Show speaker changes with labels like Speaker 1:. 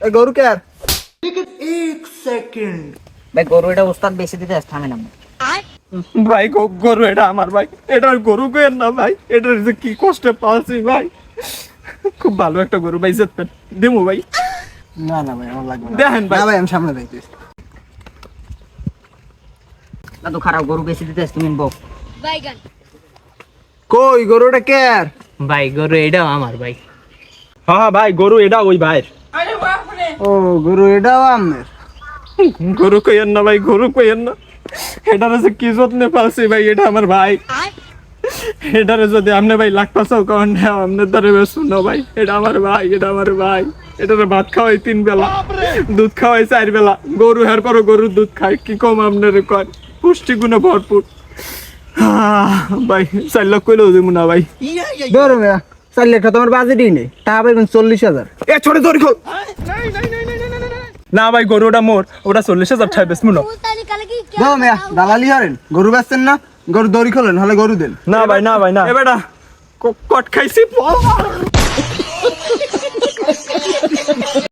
Speaker 1: এই গরু কে আর
Speaker 2: ভাই গরু এটা উস্তাদ বেশি দিতে থামে না
Speaker 3: ভাই গরু এটা আমার ভাই, এটা গরু কইেন না ভাই, এটার যে কি কষ্টে পালছি ভাই। খুব ভালো একটা গরু ভাই, যেতেন দিমু ভাই।
Speaker 1: না না ভাই আমার লাগবে না।
Speaker 3: দেখেন ভাই।
Speaker 1: না ভাই আমি সামনে যাইতেছি।
Speaker 2: দাদু খারাপ গরু বেশি দিতে তুমি বক
Speaker 1: কই গরুটা কে আর
Speaker 4: ভাই গরু এটাও আমার ভাই।
Speaker 3: হ্যাঁ ভাই গরু এটা ওই ভাইয়ের।
Speaker 1: ও গরু এটাও আপনার?
Speaker 3: গরু কইেন না ভাই, গরু কইেন না, এটারে যে কি যত্নে পালছি ভাই, এটা আমার ভাই। এটারে যদি আপনি ভাই লাখ পাঁচাও কন আপনার দ্বারা শুনো ভাই, এটা আমার ভাই, এটা আমার ভাই। এটারে ভাত খাওয়াই 3 বেলা, দুধ খাওয়াই 4 বেলা। গরু হের পর গরুর দুধ খায়, কি কম আপনারে কয়, পুষ্টিগুণে ভরপুর। ভাই 4 লাখ কইলেও দিব না ভাই।
Speaker 1: ধরো ভাইয়া 4 লাখ তোমার বাজেটই নেই, টাকা পাইবেন 40,000।
Speaker 3: এ ছোট দড়ি খোল। না ভাই গরু ওটা মোর, ওটা 40,000 টাকা বেশ মুনো।
Speaker 1: ধরো ভাইয়া দালালি হারেন, গরু বেচছেন না, গরু দড়ি খোলেন হলে গরু দেন।
Speaker 3: না ভাই না ভাই না, এ বেটা কট খাইছি।